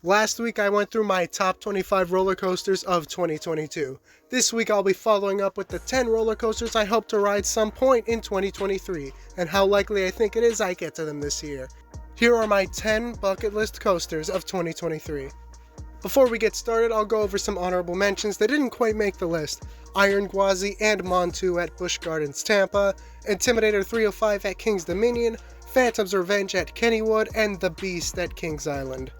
Last week I went through my top 25 roller coasters of 2022. This week I'll be following up with the 10 roller coasters I hope to ride some point in 2023, and how likely I think it is I get to them this year. Here are my 10 bucket list coasters of 2023. Before we get started, I'll go over some honorable mentions that didn't quite make the list. Iron Gwazi and Montu at Busch Gardens, Tampa, Intimidator 305 at King's Dominion, Phantom's Revenge at Kennywood, and The Beast at Kings Island.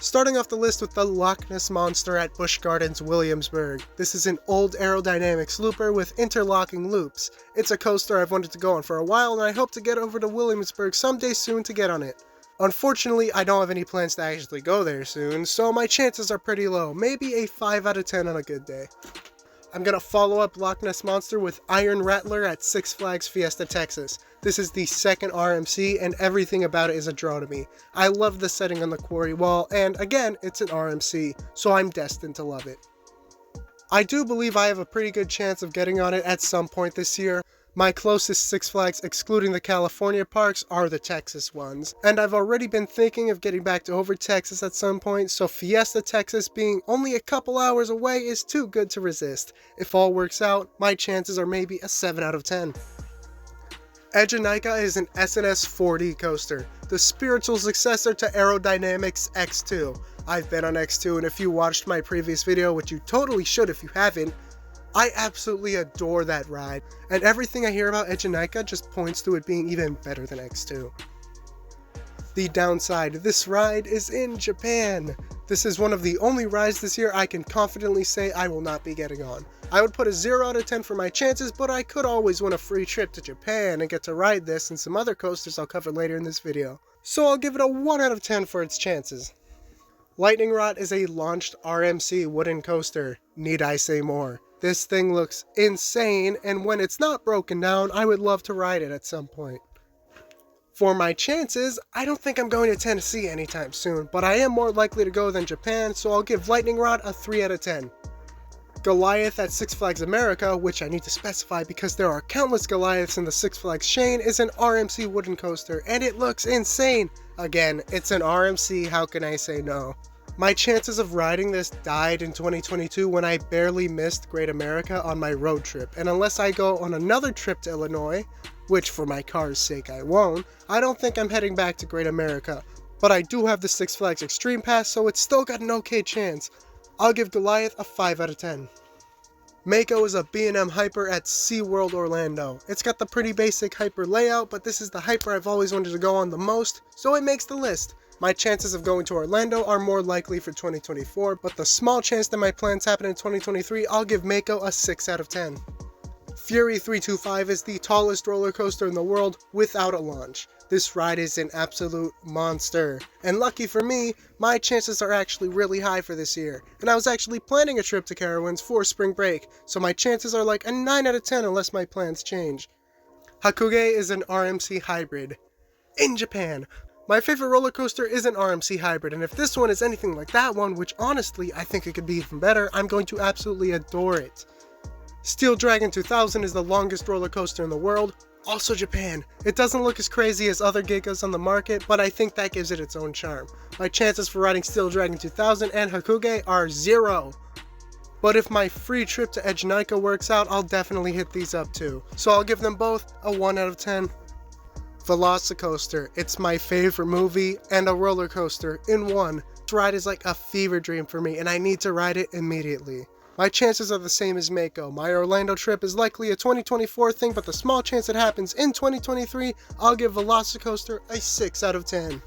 Starting off the list with the Loch Ness Monster at Busch Gardens, Williamsburg. This is an old aerodynamics looper with interlocking loops. It's a coaster I've wanted to go on for a while, and I hope to get over to Williamsburg someday soon to get on it. Unfortunately, I don't have any plans to actually go there soon, so my chances are pretty low, maybe a 5 out of 10 on a good day. I'm gonna follow up Loch Ness Monster with Iron Rattler at Six Flags Fiesta, Texas. This is the second RMC, and everything about it is a draw to me. I love the setting on the quarry wall, and again, it's an RMC, so I'm destined to love it. I do believe I have a pretty good chance of getting on it at some point this year. My closest Six Flags, excluding the California parks, are the Texas ones, and I've already been thinking of getting back to over Texas at some point, so Fiesta, Texas being only a couple hours away is too good to resist. If all works out, my chances are maybe a 7 out of 10. Egenika is an SNS 4D coaster, the spiritual successor to Aerodynamics X2. I've been on X2, and if you watched my previous video, which you totally should if you haven't, I absolutely adore that ride, and everything I hear about Egenika just points to it being even better than X2. The downside, this ride is in Japan. This is one of the only rides this year I can confidently say I will not be getting on. I would put a 0 out of 10 for my chances, but I could always win a free trip to Japan and get to ride this and some other coasters I'll cover later in this video. So I'll give it a 1 out of 10 for its chances. Lightning Rod is a launched RMC wooden coaster. Need I say more? This thing looks insane, and when it's not broken down, I would love to ride it at some point. For my chances, I don't think I'm going to Tennessee anytime soon, but I am more likely to go than Japan, so I'll give Lightning Rod a 3 out of 10. Goliath at Six Flags America, which I need to specify because there are countless Goliaths in the Six Flags chain, is an RMC wooden coaster, and it looks insane. Again, it's an RMC, how can I say no? My chances of riding this died in 2022 when I barely missed Great America on my road trip, and unless I go on another trip to Illinois, which for my car's sake I won't, I don't think I'm heading back to Great America. But I do have the Six Flags Extreme Pass, so it's still got an okay chance. I'll give Goliath a 5 out of 10. Mako is a B&M Hyper at SeaWorld Orlando. It's got the pretty basic Hyper layout, but this is the Hyper I've always wanted to go on the most, so it makes the list. My chances of going to Orlando are more likely for 2024, but the small chance that my plans happen in 2023, I'll give Mako a 6 out of 10. Fury 325 is the tallest roller coaster in the world without a launch. This ride is an absolute monster, and lucky for me, my chances are actually really high for this year, and I was actually planning a trip to Carowinds for spring break, so my chances are like a 9 out of 10 unless my plans change. Hakuge is an RMC hybrid. In Japan. My favorite roller coaster is an RMC hybrid, and if this one is anything like that one, which honestly I think it could be even better, I'm going to absolutely adore it. Steel Dragon 2000 is the longest roller coaster in the world, also Japan. It doesn't look as crazy as other Gigas on the market, but I think that gives it its own charm. My chances for riding Steel Dragon 2000 and Hakuge are 0. But if my free trip to Egenika works out, I'll definitely hit these up too. So I'll give them both a 1 out of 10. Velocicoaster. It's my favorite movie and a roller coaster in one. This ride is like a fever dream for me, and I need to ride it immediately. My chances are the same as Mako. My Orlando trip is likely a 2024 thing, but the small chance it happens in 2023, I'll give Velocicoaster a 6 out of 10.